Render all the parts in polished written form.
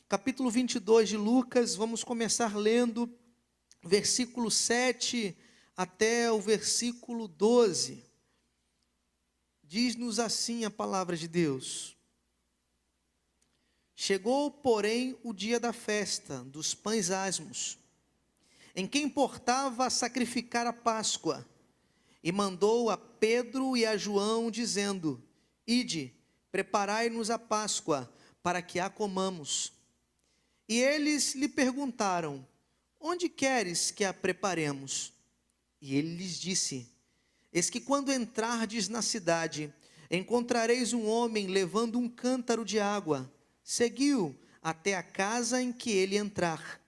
capítulo 22 de Lucas, vamos começar lendo versículo 7 até o versículo 12. Diz-nos assim a palavra de Deus: Chegou, porém, o dia da festa dos pães asmos, em que importava sacrificar a Páscoa, e mandou a Pedro e a João, dizendo: Ide, preparai-nos a Páscoa, para que a comamos. E eles lhe perguntaram: Onde queres que a preparemos? E ele lhes disse: Eis que quando entrardes na cidade, encontrareis um homem levando um cântaro de água. Segui-o até a casa em que ele entrar.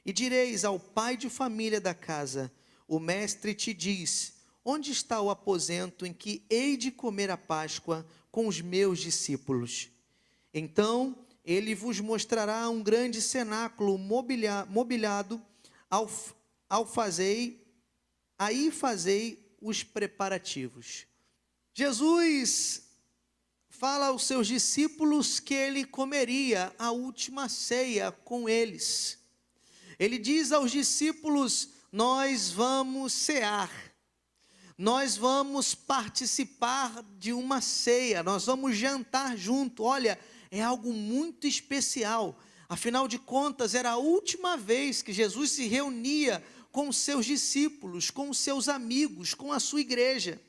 E direis ao pai de família da casa: O mestre te diz: Onde está o aposento em que hei de comer a Páscoa com os meus discípulos? Então ele vos mostrará um grande cenáculo mobiliado. Aí fazei os preparativos. Jesus fala aos seus discípulos que ele comeria a última ceia com eles. Ele diz aos discípulos: nós vamos cear, nós vamos participar de uma ceia, nós vamos jantar junto. Olha, é algo muito especial. Afinal de contas, era a última vez que Jesus se reunia com os seus discípulos, com os seus amigos, com a sua igreja.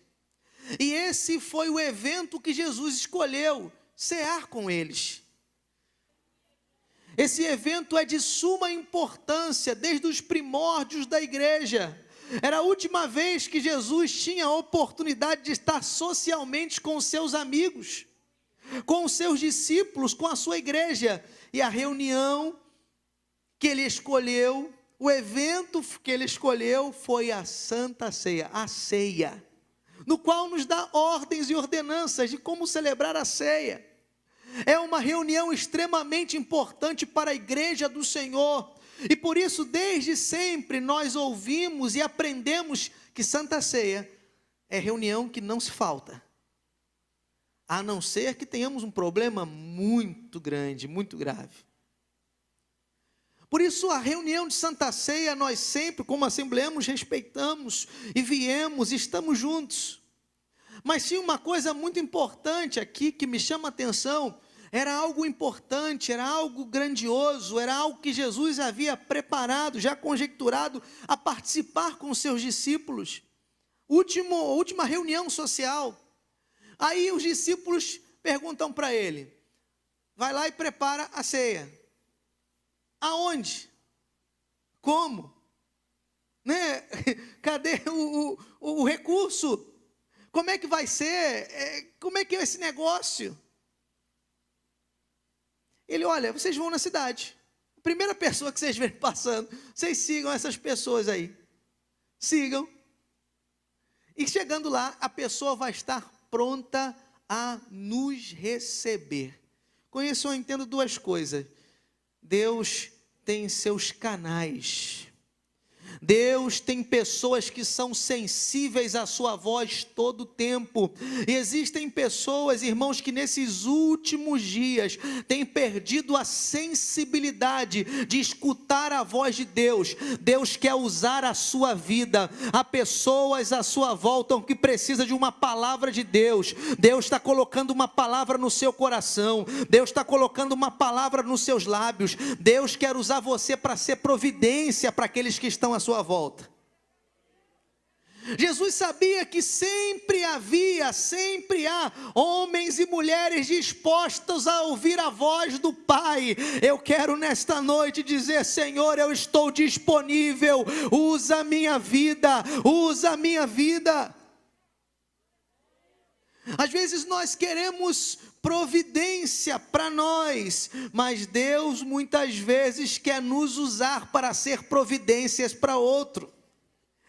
E esse foi o evento que Jesus escolheu, cear com eles. Esse evento é de suma importância desde os primórdios da igreja. Era a última vez que Jesus tinha a oportunidade de estar socialmente com os seus amigos, com os seus discípulos, com a sua igreja. E a reunião que ele escolheu, o evento que ele escolheu foi a Santa Ceia, a ceia, no qual nos dá ordens e ordenanças de como celebrar a ceia. É uma reunião extremamente importante para a igreja do Senhor, e por isso desde sempre nós ouvimos e aprendemos que Santa Ceia é reunião que não se falta, a não ser que tenhamos um problema muito grande, muito grave. Por isso a reunião de Santa Ceia nós sempre, como assembleamos, respeitamos e viemos, estamos juntos. Mas tinha uma coisa muito importante aqui que me chama a atenção. Era algo importante, era algo grandioso, era algo que Jesus havia preparado, já conjecturado a participar com os seus discípulos. Última reunião social. Aí os discípulos perguntam para ele: vai lá e prepara a ceia. Aonde? Como? Né? Cadê o recurso? Como é que vai ser? Como é que é esse negócio? Ele: olha, vocês vão na cidade. A primeira pessoa que vocês verem passando, vocês sigam essas pessoas aí. Sigam. E chegando lá, a pessoa vai estar pronta a nos receber. Com isso eu entendo duas coisas. Deus tem seus canais. Deus tem pessoas que são sensíveis à sua voz todo o tempo. E existem pessoas, irmãos, que nesses últimos dias têm perdido a sensibilidade de escutar a voz de Deus. Deus quer usar a sua vida. Há pessoas à sua volta que precisam de uma palavra de Deus. Deus está colocando uma palavra no seu coração. Deus está colocando uma palavra nos seus lábios. Deus quer usar você para ser providência para aqueles que estão à sua volta. Jesus sabia que sempre há homens e mulheres dispostos a ouvir a voz do Pai. Eu quero nesta noite dizer: Senhor, eu estou disponível, usa a minha vida, usa a minha vida. Às vezes nós queremos providência para nós, mas Deus muitas vezes quer nos usar para ser providências para outro.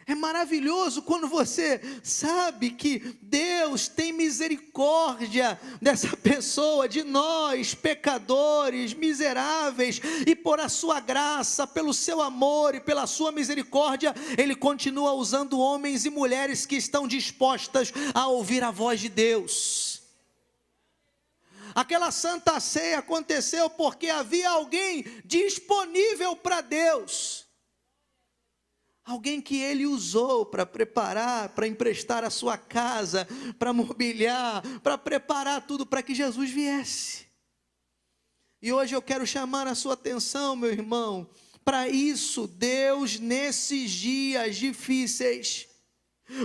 É maravilhoso quando você sabe que Deus tem misericórdia dessa pessoa, de nós, pecadores, miseráveis, e por a sua graça, pelo seu amor e pela sua misericórdia, Ele continua usando homens e mulheres que estão dispostas a ouvir a voz de Deus. Aquela santa ceia aconteceu porque havia alguém disponível para Deus. Alguém que ele usou para preparar, para emprestar a sua casa, para mobiliar, para preparar tudo para que Jesus viesse. E hoje eu quero chamar a sua atenção, meu irmão, para isso. Deus, nesses dias difíceis,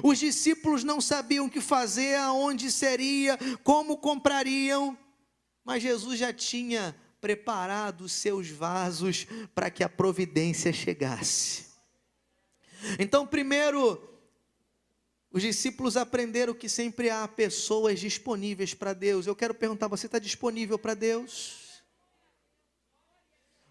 os discípulos não sabiam o que fazer, aonde seria, como comprariam, mas Jesus já tinha preparado os seus vasos para que a providência chegasse. Então, primeiro, os discípulos aprenderam que sempre há pessoas disponíveis para Deus. Eu quero perguntar, você está disponível para Deus?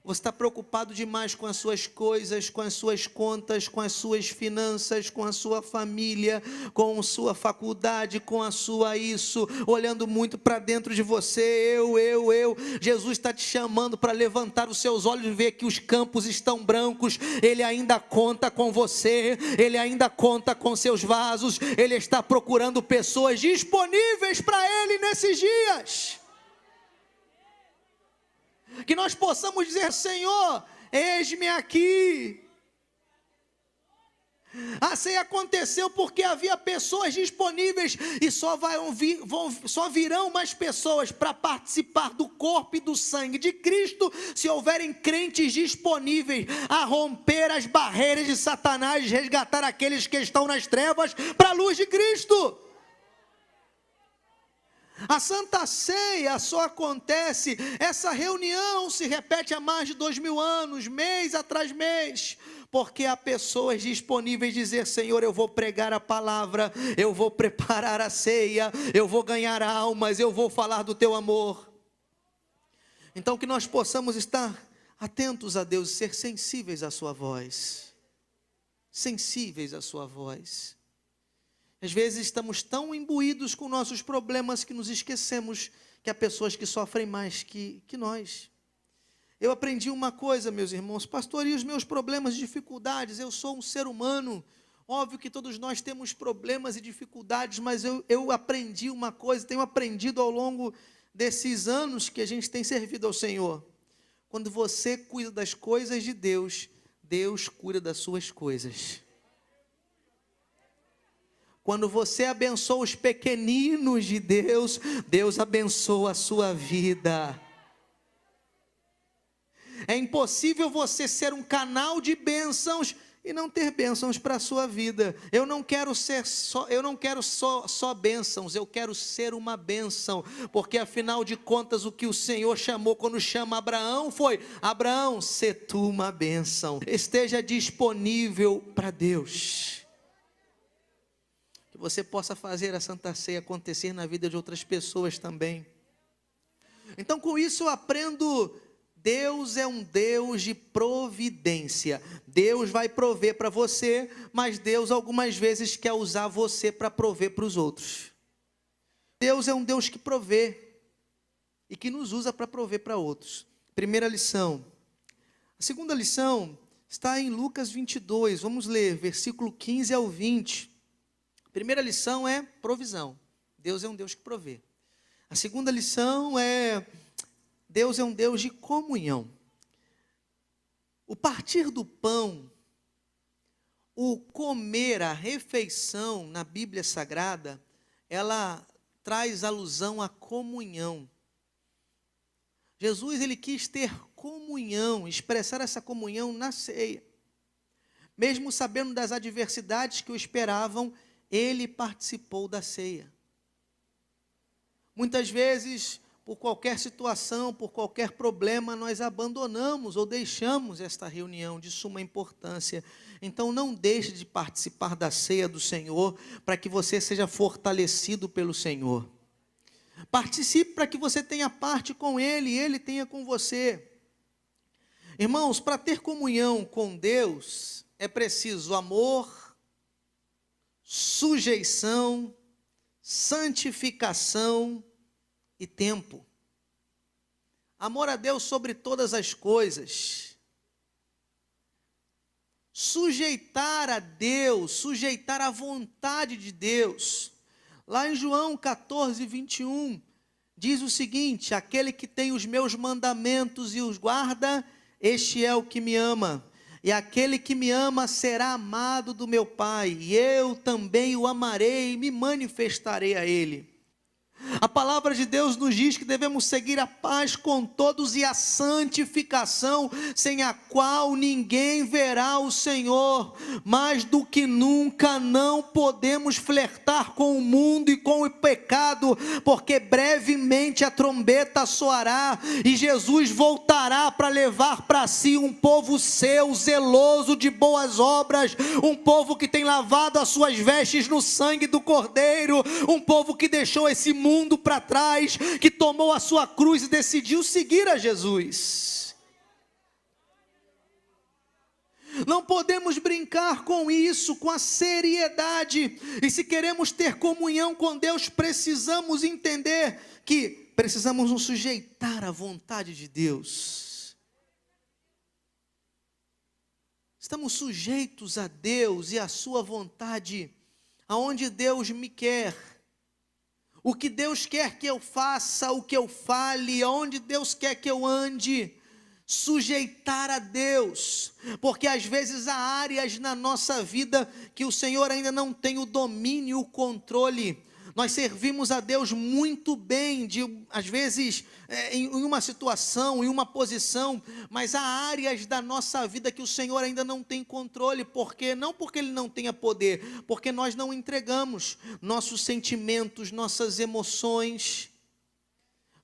Você está preocupado demais com as suas coisas, com as suas contas, com as suas finanças, com a sua família, com a sua faculdade, com a sua isso, olhando muito para dentro de você, eu. Jesus está te chamando para levantar os seus olhos e ver que os campos estão brancos. Ele ainda conta com você, Ele ainda conta com seus vasos. Ele está procurando pessoas disponíveis para Ele nesses dias. Que nós possamos dizer: Senhor, eis-me aqui. A ceia aconteceu porque havia pessoas disponíveis, e só virão mais pessoas para participar do corpo e do sangue de Cristo, se houverem crentes disponíveis a romper as barreiras de Satanás, resgatar aqueles que estão nas trevas para a luz de Cristo. A Santa Ceia só acontece, essa reunião se repete há mais de 2000 anos, mês atrás mês, porque há pessoas disponíveis a dizer: Senhor, eu vou pregar a palavra, eu vou preparar a ceia, eu vou ganhar almas, eu vou falar do teu amor. Então que nós possamos estar atentos a Deus e ser sensíveis à sua voz, sensíveis à sua voz. Às vezes estamos tão imbuídos com nossos problemas que nos esquecemos que há pessoas que sofrem mais que nós. Eu aprendi uma coisa, meus irmãos: pastor, e os meus problemas e dificuldades? Eu sou um ser humano, óbvio que todos nós temos problemas e dificuldades, mas eu aprendi uma coisa, tenho aprendido ao longo desses anos que a gente tem servido ao Senhor. Quando você cuida das coisas de Deus, Deus cuida das suas coisas. Quando você abençoa os pequeninos de Deus, Deus abençoa a sua vida. É impossível você ser um canal de bênçãos e não ter bênçãos para a sua vida. Eu não quero só bênçãos, eu quero ser uma bênção, porque afinal de contas o que o Senhor chamou quando chama Abraão foi: Abraão, sê tu uma bênção. Esteja disponível para Deus. Que você possa fazer a Santa Ceia acontecer na vida de outras pessoas também. Então, com isso eu aprendo: Deus é um Deus de providência. Deus vai prover para você, mas Deus algumas vezes quer usar você para prover para os outros. Deus é um Deus que provê e que nos usa para prover para outros. Primeira lição. A segunda lição está em Lucas 22. Vamos ler versículo 15 ao 20. Primeira lição é provisão. Deus é um Deus que provê. A segunda lição é: Deus é um Deus de comunhão. O partir do pão, o comer, a refeição na Bíblia Sagrada, ela traz alusão à comunhão. Jesus, ele quis ter comunhão, expressar essa comunhão na ceia. Mesmo sabendo das adversidades que o esperavam, ele participou da ceia. Muitas vezes, por qualquer situação, por qualquer problema, nós abandonamos ou deixamos esta reunião de suma importância. Então não deixe de participar da ceia do Senhor, para que você seja fortalecido pelo Senhor. Participe para que você tenha parte com Ele e Ele tenha com você. Irmãos, para ter comunhão com Deus, é preciso amor, sujeição, santificação e tempo. Amor a Deus sobre todas as coisas. Sujeitar a Deus, sujeitar a vontade de Deus. Lá em João 14, 21, diz o seguinte: aquele que tem os meus mandamentos e os guarda, este é o que me ama. E aquele que me ama será amado do meu Pai, e eu também o amarei e me manifestarei a ele. A palavra de Deus nos diz que devemos seguir a paz com todos e a santificação, sem a qual ninguém verá o Senhor. Mais do que nunca não podemos flertar com o mundo e com o pecado, porque brevemente a trombeta soará e Jesus voltará para levar para si um povo seu, zeloso de boas obras, um povo que tem lavado as suas vestes no sangue do Cordeiro, um povo que deixou esse mundo para trás, que tomou a sua cruz e decidiu seguir a Jesus. Não podemos brincar com isso, com a seriedade. E se queremos ter comunhão com Deus, precisamos entender que precisamos nos sujeitar à vontade de Deus. Estamos sujeitos a Deus e à sua vontade, aonde Deus me quer. O que Deus quer que eu faça, o que eu fale, aonde Deus quer que eu ande, sujeitar a Deus, porque às vezes há áreas na nossa vida que o Senhor ainda não tem o domínio, o controle. Nós servimos a Deus muito bem, às vezes em uma situação, em uma posição, mas há áreas da nossa vida que o Senhor ainda não tem controle, não porque Ele não tenha poder, porque nós não entregamos nossos sentimentos, nossas emoções.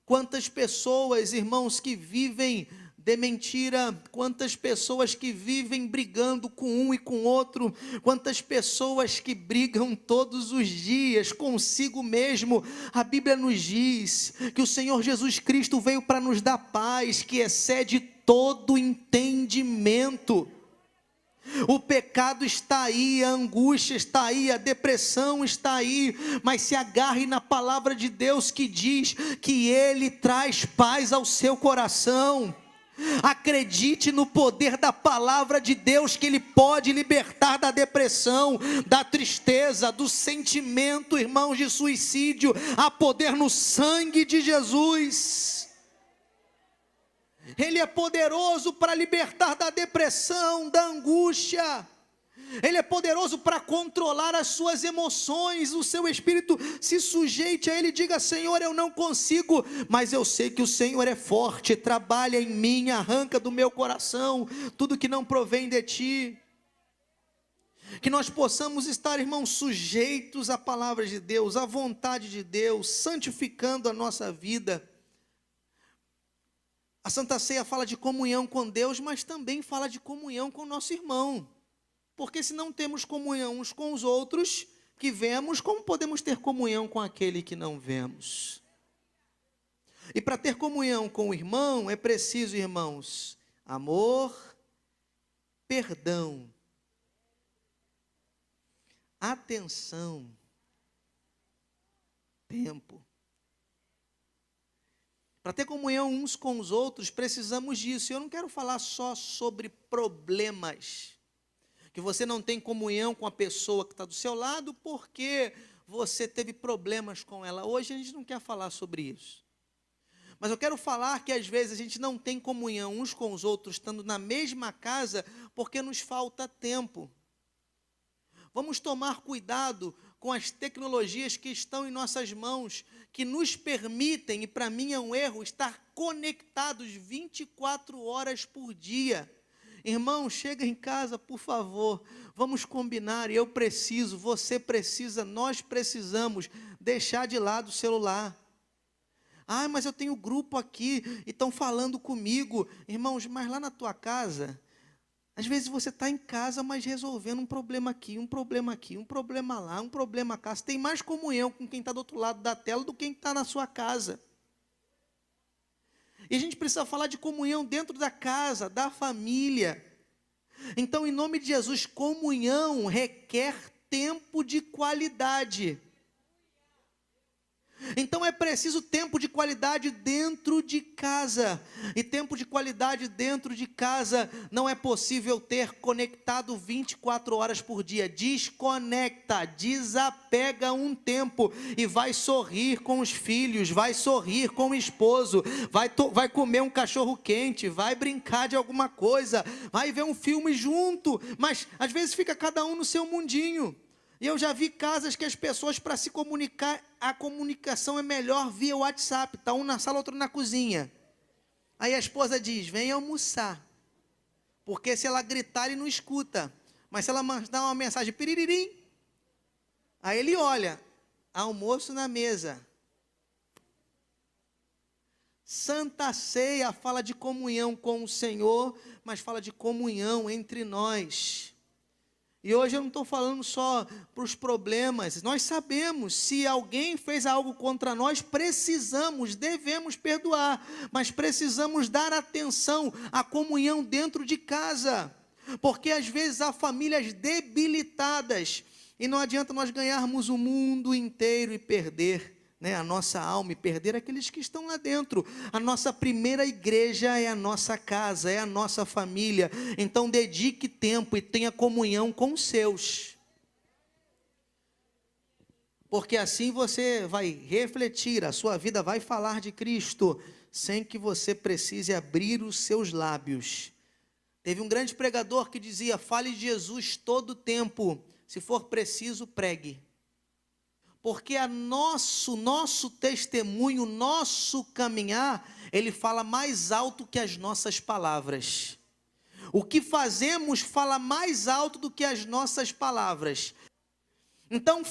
Quantas pessoas, irmãos, que vivem de mentira, quantas pessoas que vivem brigando com um e com outro, quantas pessoas que brigam todos os dias consigo mesmo. A Bíblia nos diz que o Senhor Jesus Cristo veio para nos dar paz, que excede todo entendimento. O pecado está aí, a angústia está aí, a depressão está aí, mas se agarre na palavra de Deus que diz que Ele traz paz ao seu coração. Acredite no poder da palavra de Deus, que Ele pode libertar da depressão, da tristeza, do sentimento, irmãos, de suicídio. Há poder no sangue de Jesus. Ele é poderoso para libertar da depressão, da angústia. Ele é poderoso para controlar as suas emoções. O seu espírito se sujeite a Ele, diga: Senhor, eu não consigo, mas eu sei que o Senhor é forte, trabalha em mim, arranca do meu coração tudo que não provém de Ti. Que nós possamos estar, irmãos, sujeitos à palavra de Deus, à vontade de Deus, santificando a nossa vida. A Santa Ceia fala de comunhão com Deus, mas também fala de comunhão com o nosso irmão. Porque se não temos comunhão uns com os outros que vemos, como podemos ter comunhão com aquele que não vemos? E para ter comunhão com o irmão, é preciso, irmãos, amor, perdão, atenção, tempo. Para ter comunhão uns com os outros, precisamos disso. Eu não quero falar só sobre problemas, que você não tem comunhão com a pessoa que está do seu lado porque você teve problemas com ela. Hoje a gente não quer falar sobre isso. Mas eu quero falar que às vezes a gente não tem comunhão uns com os outros, estando na mesma casa, porque nos falta tempo. Vamos tomar cuidado com as tecnologias que estão em nossas mãos, que nos permitem, e para mim é um erro, estar conectados 24 horas por dia. Irmão, chega em casa, por favor, vamos combinar, eu preciso, você precisa, nós precisamos deixar de lado o celular. Ah, mas eu tenho grupo aqui e estão falando comigo. Irmãos, mas lá na tua casa, às vezes você está em casa, mas resolvendo um problema aqui, um problema aqui, um problema lá, um problema cá. Você tem mais comunhão com quem está do outro lado da tela do que quem está na sua casa. E a gente precisa falar de comunhão dentro da casa, da família. Então, em nome de Jesus, comunhão requer tempo de qualidade. Então é preciso preciso tempo de qualidade dentro de casa. E tempo de qualidade dentro de casa não é possível ter conectado 24 horas por dia. Desconecta, desapega um tempo e vai sorrir com os filhos, vai sorrir com o esposo, vai comer um cachorro quente, vai brincar de alguma coisa, vai ver um filme junto, mas às vezes fica cada um no seu mundinho. E eu já vi casas que as pessoas, para se comunicar, a comunicação é melhor via WhatsApp. Está um na sala, outro na cozinha. Aí a esposa diz, vem almoçar. Porque se ela gritar, ele não escuta. Mas se ela mandar uma mensagem, piriririm, aí ele olha, almoço na mesa. Santa Ceia fala de comunhão com o Senhor, mas fala de comunhão entre nós. E hoje eu não estou falando só para os problemas. Nós sabemos, se alguém fez algo contra nós, devemos perdoar. Mas precisamos dar atenção à comunhão dentro de casa. Porque às vezes há famílias debilitadas. E não adianta nós ganharmos o mundo inteiro e perder, né, a nossa alma e perder aqueles que estão lá dentro. A nossa primeira igreja é a nossa casa, é a nossa família. Então dedique tempo e tenha comunhão com os seus. Porque assim você vai refletir, a sua vida vai falar de Cristo, sem que você precise abrir os seus lábios. Teve um grande pregador que dizia, fale de Jesus todo o tempo, se for preciso, pregue. Porque nosso testemunho, nosso caminhar, ele fala mais alto que as nossas palavras. O que fazemos fala mais alto do que as nossas palavras. Então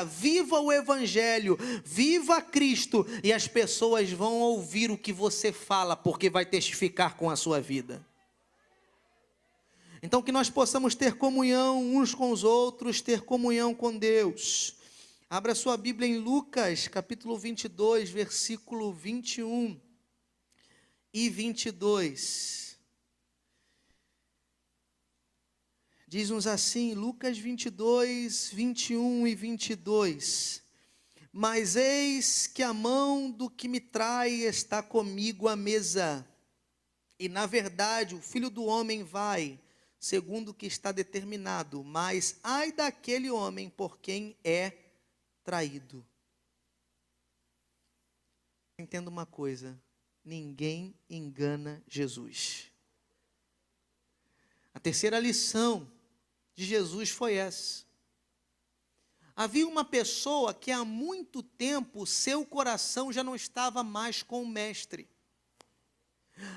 viva o Evangelho, viva Cristo, e as pessoas vão ouvir o que você fala, porque vai testificar com a sua vida. Então que nós possamos ter comunhão uns com os outros, ter comunhão com Deus. Abra sua Bíblia em Lucas, capítulo 22, versículo 21 e 22. Diz-nos assim, Lucas 22, 21 e 22. Mas eis que a mão do que me trai está comigo à mesa. E na verdade o Filho do Homem vai, segundo o que está determinado. Mas ai daquele homem por quem é traído. Entenda uma coisa, ninguém engana Jesus. A terceira lição de Jesus foi essa. Havia uma pessoa que há muito tempo seu coração já não estava mais com o mestre.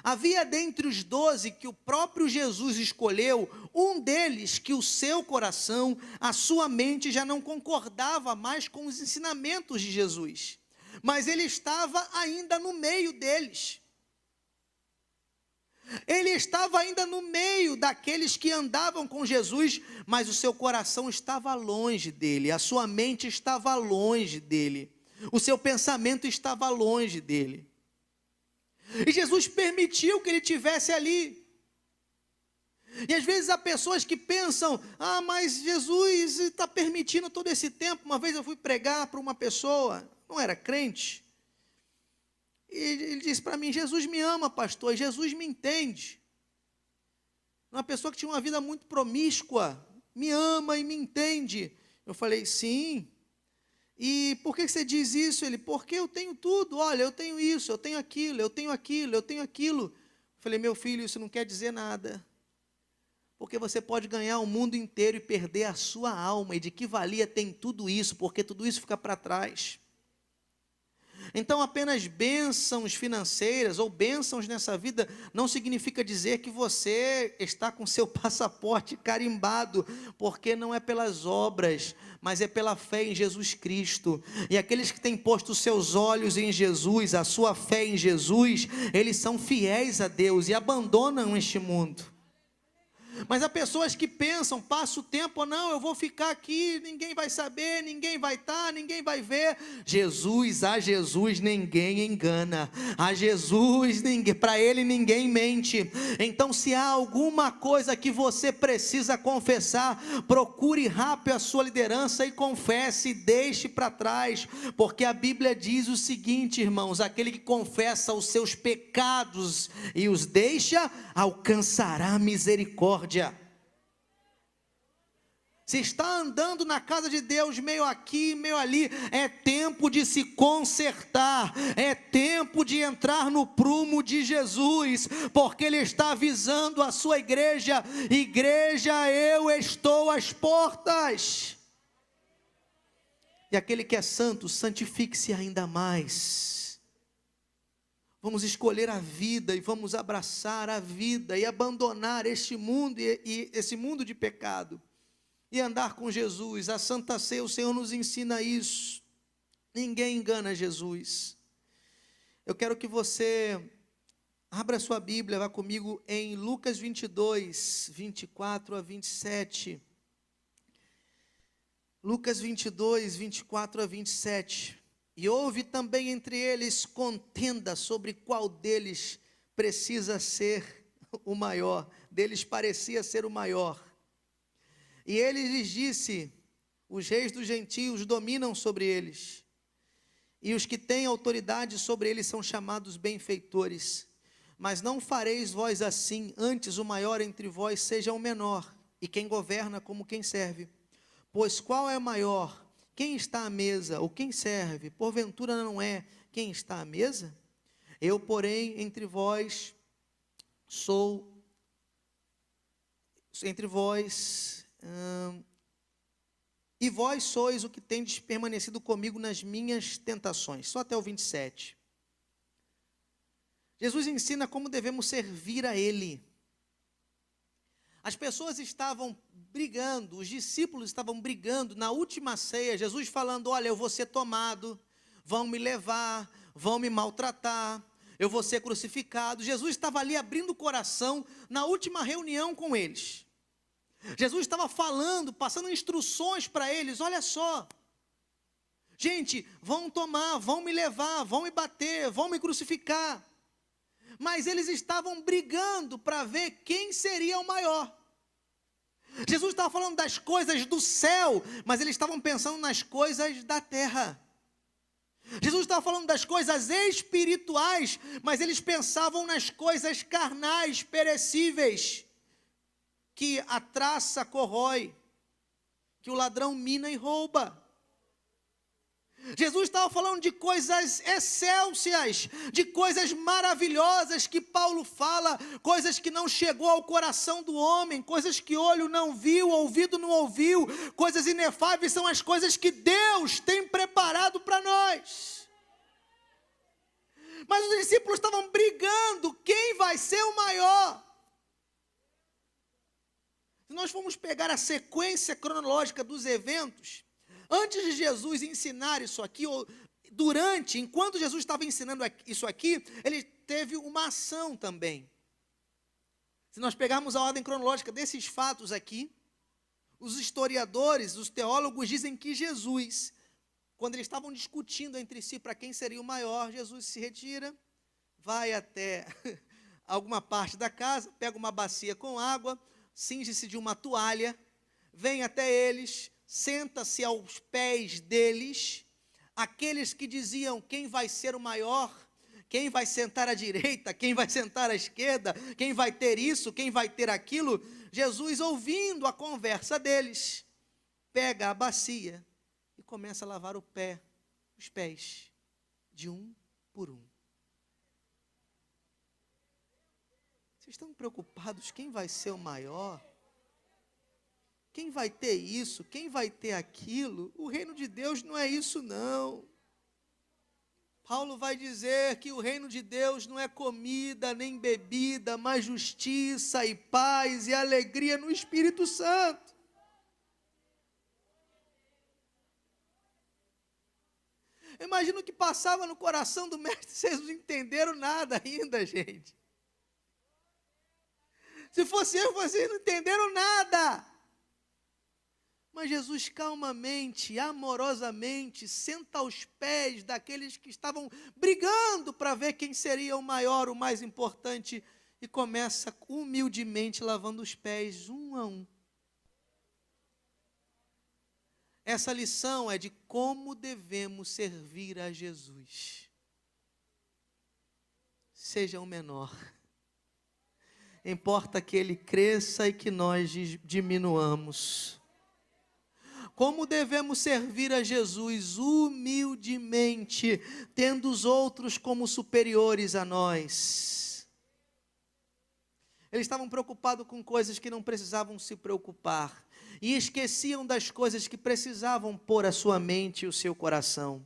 Havia dentre os 12 que o próprio Jesus escolheu, um deles que o seu coração, a sua mente já não concordava mais com os ensinamentos de Jesus. Mas ele estava ainda no meio deles. Ele estava ainda no meio daqueles que andavam com Jesus, mas o seu coração estava longe dele, a sua mente estava longe dele, o seu pensamento estava longe dele. E Jesus permitiu que ele estivesse ali. E às vezes há pessoas que pensam, mas Jesus está permitindo todo esse tempo. Uma vez eu fui pregar para uma pessoa, não era crente, e ele disse para mim, Jesus me ama, pastor, Jesus me entende. Uma pessoa que tinha uma vida muito promíscua, me ama e me entende. Eu falei, sim. E por que você diz isso? Ele, porque eu tenho tudo, olha, eu tenho isso, eu tenho aquilo, eu tenho aquilo, eu tenho aquilo. Eu falei, meu filho, isso não quer dizer nada. Porque você pode ganhar o mundo inteiro e perder a sua alma. E de que valia tem tudo isso? Porque tudo isso fica para trás. Então apenas bênçãos financeiras ou bênçãos nessa vida não significa dizer que você está com seu passaporte carimbado, porque não é pelas obras, mas é pela fé em Jesus Cristo. E aqueles que têm posto os seus olhos em Jesus, a sua fé em Jesus, eles são fiéis a Deus e abandonam este mundo. Mas há pessoas que pensam, passa o tempo, não, eu vou ficar aqui, ninguém vai saber, ninguém vai estar, ninguém vai ver. A Jesus ninguém engana, a Jesus, para ele ninguém mente. Então se há alguma coisa que você precisa confessar, procure rápido a sua liderança e confesse, e deixe para trás, porque a Bíblia diz o seguinte, irmãos: aquele que confessa os seus pecados e os deixa, alcançará misericórdia. Se está andando na casa de Deus, meio aqui, meio ali, é tempo de se consertar, é tempo de entrar no prumo de Jesus, porque Ele está avisando a sua igreja: igreja, eu estou às portas. E aquele que é santo, santifique-se ainda mais. Vamos escolher a vida e vamos abraçar a vida e abandonar este mundo e esse mundo de pecado e andar com Jesus. A Santa Ceia, o Senhor nos ensina isso. Ninguém engana Jesus. Eu quero que você abra sua Bíblia, vá comigo em Lucas 22, 24 a 27. Lucas 22, 24 a 27. E houve também entre eles contenda sobre qual deles precisa ser o maior. Deles parecia ser o maior. E ele lhes disse: os reis dos gentios dominam sobre eles, e os que têm autoridade sobre eles são chamados benfeitores. Mas não fareis vós assim, antes o maior entre vós seja o menor, e quem governa como quem serve. Pois qual é maior? Quem está à mesa, ou quem serve? Porventura não é quem está à mesa? Eu, porém, entre vós e vós sois o que tendes permanecido comigo nas minhas tentações. Só até o 27. Jesus ensina como devemos servir a Ele. As pessoas estavam brigando, os discípulos estavam brigando na última ceia, Jesus falando: olha, eu vou ser tomado, vão me levar, vão me maltratar, eu vou ser crucificado. Jesus estava ali abrindo o coração na última reunião com eles. Jesus estava falando, passando instruções para eles: olha só, gente, vão tomar, vão me levar, vão me bater, vão me crucificar. Mas eles estavam brigando para ver quem seria o maior. Jesus estava falando das coisas do céu, mas eles estavam pensando nas coisas da terra. Jesus estava falando das coisas espirituais, mas eles pensavam nas coisas carnais, perecíveis, que a traça corrói, que o ladrão mina e rouba. Jesus estava falando de coisas excelsas, de coisas maravilhosas que Paulo fala, coisas que não chegou ao coração do homem, coisas que olho não viu, ouvido não ouviu, coisas inefáveis. São as coisas que Deus tem preparado para nós. Mas os discípulos estavam brigando, quem vai ser o maior? Se nós formos pegar a sequência cronológica dos eventos, antes de Jesus ensinar isso aqui, ou enquanto Jesus estava ensinando isso aqui, ele teve uma ação também. Se nós pegarmos a ordem cronológica desses fatos aqui, os historiadores, os teólogos dizem que Jesus, quando eles estavam discutindo entre si para quem seria o maior, Jesus se retira, vai até alguma parte da casa, pega uma bacia com água, cinge-se de uma toalha, vem até eles, senta-se aos pés deles, aqueles que diziam quem vai ser o maior, quem vai sentar à direita, quem vai sentar à esquerda, quem vai ter isso, quem vai ter aquilo. Jesus, ouvindo a conversa deles, pega a bacia e começa a lavar os pés, de um por um. Vocês estão preocupados quem vai ser o maior? Quem vai ter isso? Quem vai ter aquilo? O reino de Deus não é isso, não. Paulo vai dizer que o reino de Deus não é comida nem bebida, mas justiça e paz e alegria no Espírito Santo. Eu imagino o que passava no coração do mestre, vocês não entenderam nada ainda, gente. Se fosse eu, vocês não entenderam nada. Mas Jesus calmamente, amorosamente, senta aos pés daqueles que estavam brigando para ver quem seria o maior, o mais importante, e começa humildemente lavando os pés um a um. Essa lição é de como devemos servir a Jesus. Seja o menor. Importa que ele cresça e que nós diminuamos. Como devemos servir a Jesus? Humildemente, tendo os outros como superiores a nós. Eles estavam preocupados com coisas que não precisavam se preocupar, e esqueciam das coisas que precisavam pôr a sua mente e o seu coração.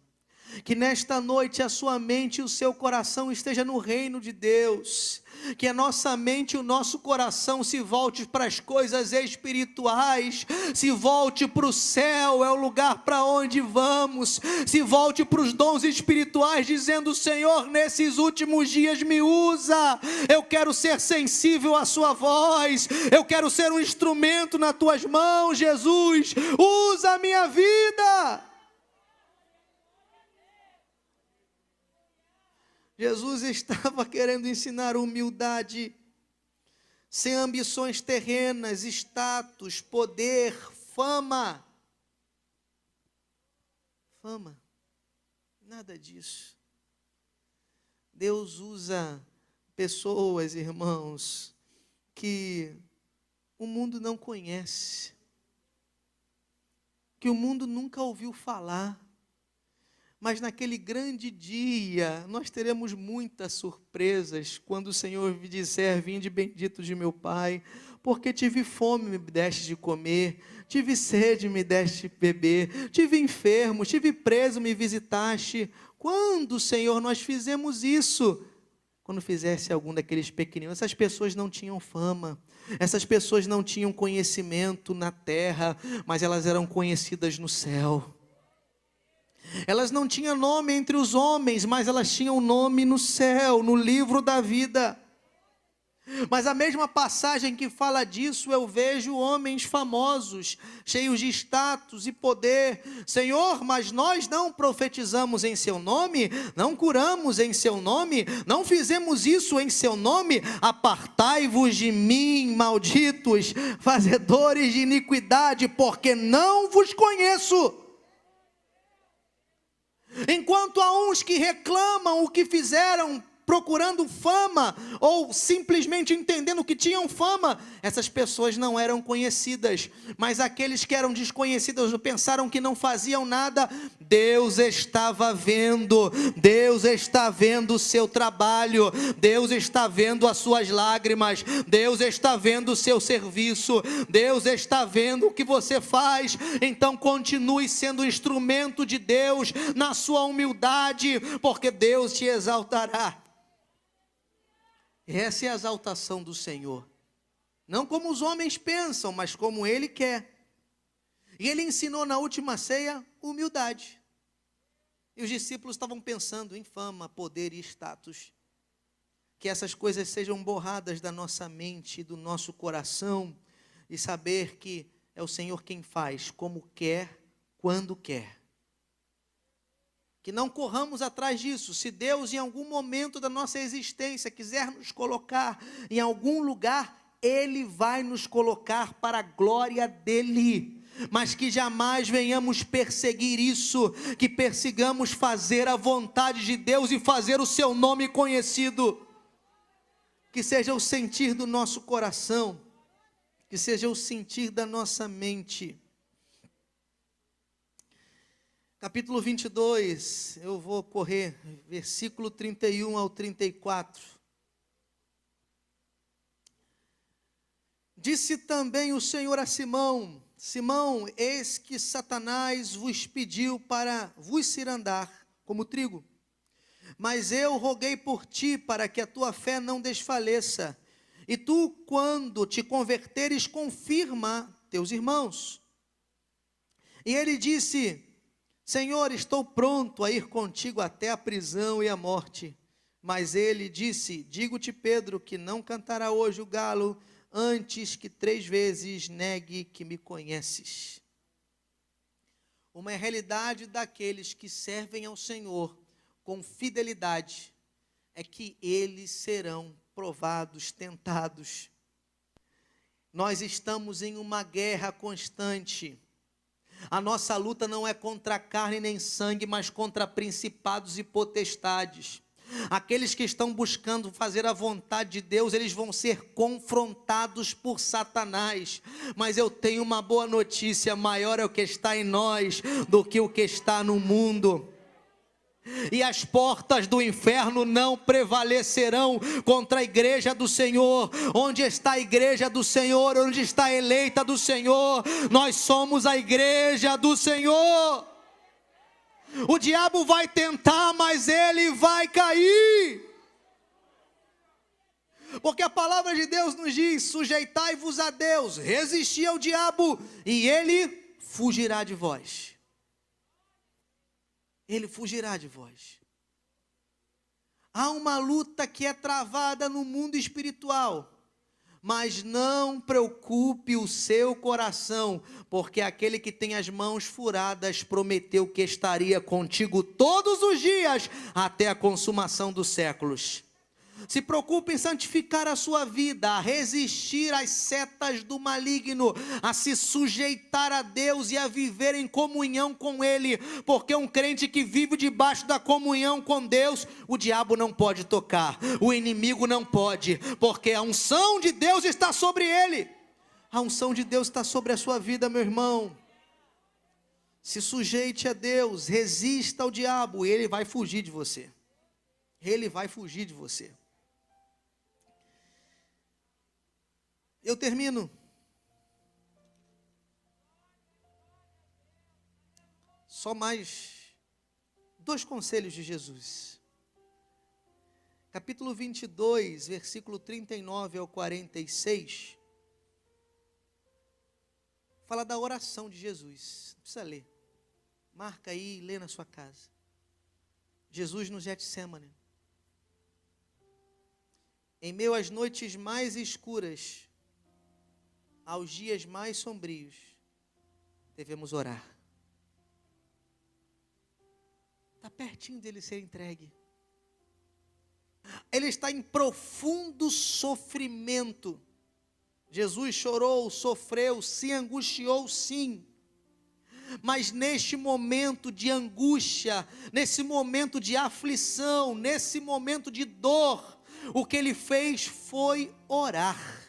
Que nesta noite a sua mente e o seu coração esteja no reino de Deus. Que a nossa mente e o nosso coração se volte para as coisas espirituais, se volte para o céu, é o lugar para onde vamos, se volte para os dons espirituais, dizendo: Senhor, nesses últimos dias me usa, eu quero ser sensível à sua voz, eu quero ser um instrumento nas tuas mãos, Jesus, usa a minha vida. Jesus estava querendo ensinar humildade, sem ambições terrenas, status, poder, fama. Fama, nada disso. Deus usa pessoas, irmãos, que o mundo não conhece, que o mundo nunca ouviu falar. Mas naquele grande dia, nós teremos muitas surpresas, quando o Senhor me disser: vinde bendito de meu Pai, porque tive fome, me deste de comer, tive sede, me deste de beber, tive enfermo, tive preso, me visitaste. Quando, Senhor, nós fizemos isso? Quando fizesse algum daqueles pequeninos. Essas pessoas não tinham fama, essas pessoas não tinham conhecimento na terra, mas elas eram conhecidas no céu. Elas não tinham nome entre os homens, mas elas tinham nome no céu, no livro da vida. Mas a mesma passagem que fala disso, eu vejo homens famosos, cheios de status e poder. Senhor, mas nós não profetizamos em seu nome, não curamos em seu nome, não fizemos isso em seu nome. Apartai-vos de mim, malditos, fazedores de iniquidade, porque não vos conheço. Enquanto há uns que reclamam o que fizeram, procurando fama, ou simplesmente entendendo que tinham fama, essas pessoas não eram conhecidas. Mas aqueles que eram desconhecidos, pensaram que não faziam nada. Deus estava vendo, Deus está vendo o seu trabalho, Deus está vendo as suas lágrimas, Deus está vendo o seu serviço, Deus está vendo o que você faz. Então continue sendo instrumento de Deus na sua humildade, porque Deus te exaltará. Essa é a exaltação do Senhor, não como os homens pensam, mas como Ele quer. E Ele ensinou na última ceia humildade, e os discípulos estavam pensando em fama, poder e status. Que essas coisas sejam borradas da nossa mente e do nosso coração, e saber que é o Senhor quem faz, como quer, quando quer. Que não corramos atrás disso. Se Deus em algum momento da nossa existência quiser nos colocar em algum lugar, Ele vai nos colocar para a glória dEle. Mas que jamais venhamos perseguir isso, que persigamos fazer a vontade de Deus e fazer o seu nome conhecido. Que seja o sentir do nosso coração, que seja o sentir da nossa mente. Capítulo 22, eu vou correr, versículo 31 ao 34. Disse também o Senhor a Simão: Simão, eis que Satanás vos pediu para vos cirandar como trigo. Mas eu roguei por ti para que a tua fé não desfaleça. E tu, quando te converteres, confirma teus irmãos. E ele disse: Senhor, estou pronto a ir contigo até a prisão e a morte. Mas ele disse: digo-te, Pedro, que não cantará hoje o galo antes que 3 vezes negue que me conheces. Uma realidade daqueles que servem ao Senhor com fidelidade é que eles serão provados, tentados. Nós estamos em uma guerra constante. A nossa luta não é contra carne nem sangue, mas contra principados e potestades. Aqueles que estão buscando fazer a vontade de Deus, eles vão ser confrontados por Satanás. Mas eu tenho uma boa notícia: maior é o que está em nós do que o que está no mundo. E as portas do inferno não prevalecerão contra a igreja do Senhor. Onde está a igreja do Senhor? Onde está a eleita do Senhor? Nós somos a igreja do Senhor. O diabo vai tentar, mas ele vai cair. Porque a palavra de Deus nos diz: sujeitai-vos a Deus, resisti ao diabo, e ele fugirá de vós. Ele fugirá de vós. Há uma luta que é travada no mundo espiritual, mas não preocupe o seu coração, porque aquele que tem as mãos furadas prometeu que estaria contigo todos os dias, até a consumação dos séculos. Se preocupe em santificar a sua vida, a resistir às setas do maligno, a se sujeitar a Deus e a viver em comunhão com Ele, porque um crente que vive debaixo da comunhão com Deus, o diabo não pode tocar, o inimigo não pode, porque a unção de Deus está sobre ele. A unção de Deus está sobre a sua vida, meu irmão. Se sujeite a Deus, resista ao diabo, e ele vai fugir de você. Ele vai fugir de você. Eu termino. Só mais 2 conselhos de Jesus. Capítulo 22, versículo 39 ao 46. Fala da oração de Jesus. Não precisa ler. Marca aí e lê na sua casa. Jesus no Getsêmani. Em meio às noites mais escuras, aos dias mais sombrios, devemos orar. Está pertinho dele ser entregue. Ele está em profundo sofrimento. Jesus chorou, sofreu, se angustiou, sim. Mas neste momento de angústia, nesse momento de aflição, nesse momento de dor, o que ele fez foi orar.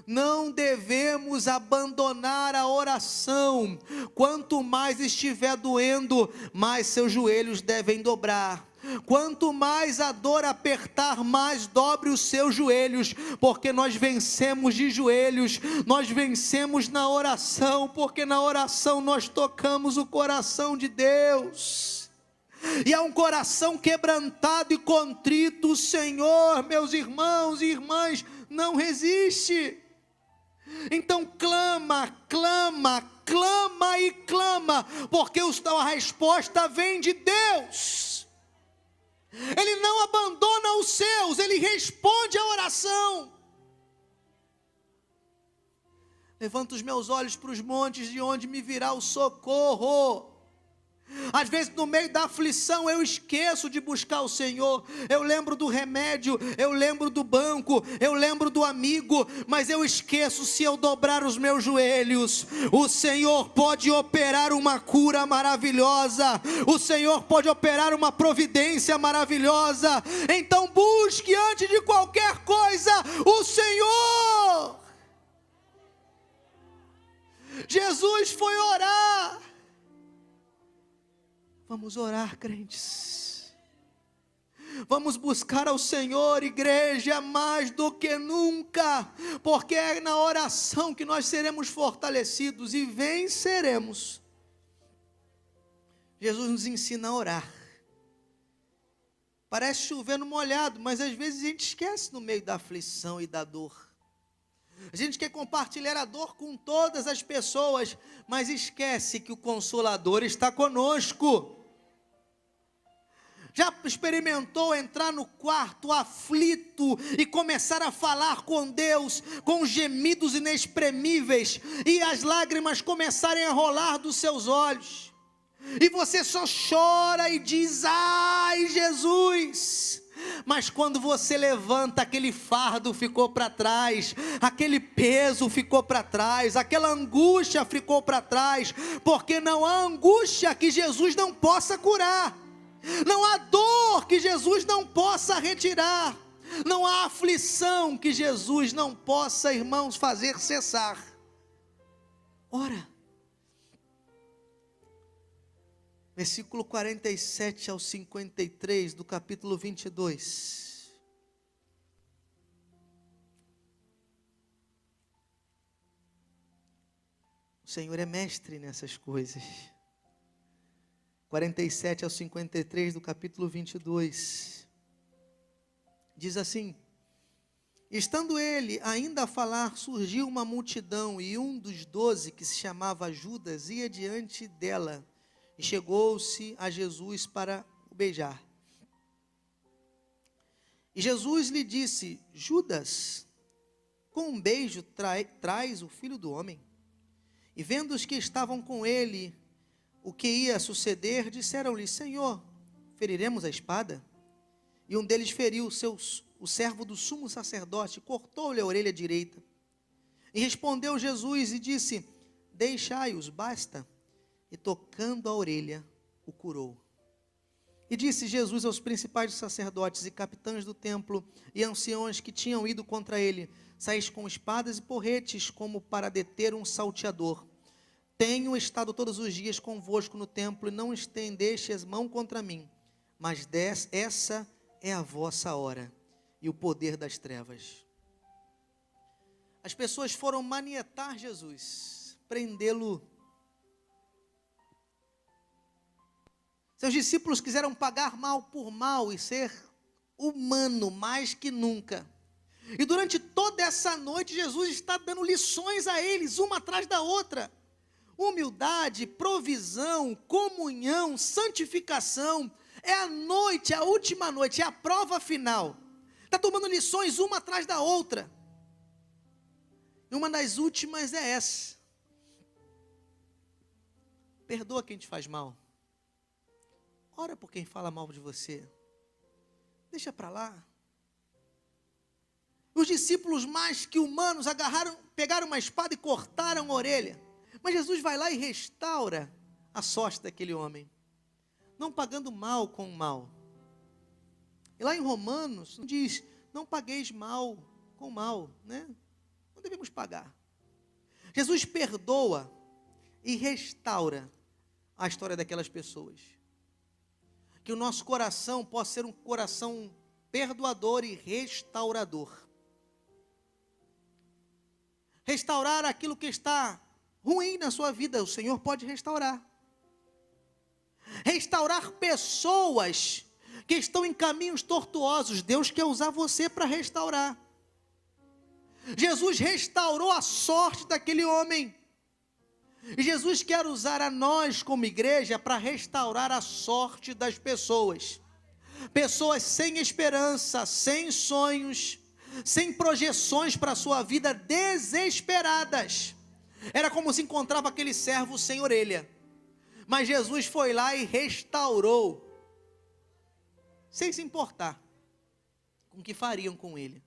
Não devemos abandonar a oração. Quanto mais estiver doendo, mais seus joelhos devem dobrar. Quanto mais a dor apertar, mais dobre os seus joelhos, porque nós vencemos de joelhos, nós vencemos na oração, porque na oração nós tocamos o coração de Deus. E é um coração quebrantado e contrito, o Senhor, meus irmãos e irmãs, não resiste. Então clama, clama, clama e clama, porque a resposta vem de Deus. Ele não abandona os seus, ele responde à oração. Levanto os meus olhos para os montes, de onde me virá o socorro. Às vezes no meio da aflição eu esqueço de buscar o Senhor. Eu lembro do remédio, eu lembro do banco, eu lembro do amigo, mas eu esqueço. Se eu dobrar os meus joelhos, o Senhor pode operar uma cura maravilhosa, o Senhor pode operar uma providência maravilhosa. Então busque antes de qualquer coisa o Senhor. Jesus foi orar. Vamos orar, crentes. Vamos buscar ao Senhor, igreja, mais do que nunca, porque é na oração que nós seremos fortalecidos e venceremos. Jesus nos ensina a orar. Parece chover no molhado, mas às vezes a gente esquece no meio da aflição e da dor. A gente quer compartilhar a dor com todas as pessoas, mas esquece que o Consolador está conosco. Já experimentou entrar no quarto aflito e começar a falar com Deus, com gemidos inexprimíveis, e as lágrimas começarem a rolar dos seus olhos, e você só chora e diz: ai, Jesus. Mas quando você levanta, aquele fardo ficou para trás, aquele peso ficou para trás, aquela angústia ficou para trás, porque não há angústia que Jesus não possa curar, não há dor que Jesus não possa retirar, não há aflição que Jesus não possa, irmãos, fazer cessar. Ora, versículo 47 ao 53 do capítulo 22. O Senhor é mestre nessas coisas. 47 ao 53 do capítulo 22. Diz assim: estando ele ainda a falar, surgiu uma multidão, e um dos 12, que se chamava Judas, ia diante dela, e chegou-se a Jesus para o beijar. E Jesus lhe disse: Judas, com um beijo traz o Filho do Homem. E vendo os que estavam com ele o que ia suceder, disseram-lhe: Senhor, feriremos a espada? E um deles feriu o servo do sumo sacerdote, cortou-lhe a orelha direita. E respondeu Jesus e disse: deixai-os, basta. E tocando a orelha, o curou. E disse Jesus aos principais dos sacerdotes e capitães do templo e anciões que tinham ido contra ele: saís com espadas e porretes como para deter um salteador. Tenho estado todos os dias convosco no templo e não estendestes mão contra mim, mas essa é a vossa hora e o poder das trevas. As pessoas foram manietar Jesus, prendê-lo. Seus discípulos quiseram pagar mal por mal e ser humano mais que nunca. E durante toda essa noite, Jesus está dando lições a eles, uma atrás da outra. Humildade, provisão, comunhão, santificação. É a noite, a última noite, é a prova final. Está tomando lições uma atrás da outra. E uma das últimas é essa: perdoa quem te faz mal. Ora por quem fala mal de você. Deixa para lá. Os discípulos, mais que humanos, pegaram uma espada e cortaram a orelha. Mas Jesus vai lá e restaura a sorte daquele homem, não pagando mal com mal. E lá em Romanos diz: não pagueis mal com mal, né? Não devemos pagar. Jesus perdoa e restaura a história daquelas pessoas. Que o nosso coração possa ser um coração perdoador e restaurador. Restaurar aquilo que está ruim na sua vida, o Senhor pode restaurar. Restaurar pessoas que estão em caminhos tortuosos, Deus quer usar você para restaurar. Jesus restaurou a sorte daquele homem. E Jesus quer usar a nós como igreja para restaurar a sorte das pessoas. Pessoas sem esperança, sem sonhos, sem projeções para a sua vida, desesperadas. Era como se encontrava aquele servo sem orelha. Mas Jesus foi lá e restaurou, sem se importar com o que fariam com ele.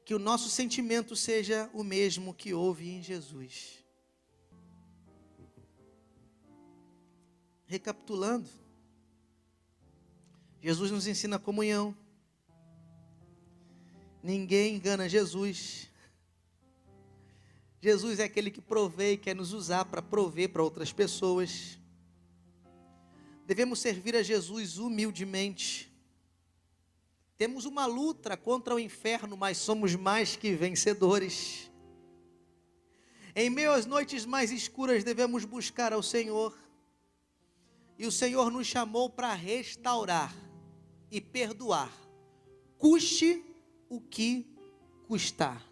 Que o nosso sentimento seja o mesmo que houve em Jesus. Recapitulando, Jesus nos ensina a comunhão. Ninguém engana Jesus. Jesus é aquele que provê e quer nos usar para prover para outras pessoas. Devemos servir a Jesus humildemente. Temos uma luta contra o inferno, mas somos mais que vencedores. Em meio às noites mais escuras, devemos buscar ao Senhor. E o Senhor nos chamou para restaurar e perdoar, custe o que custar.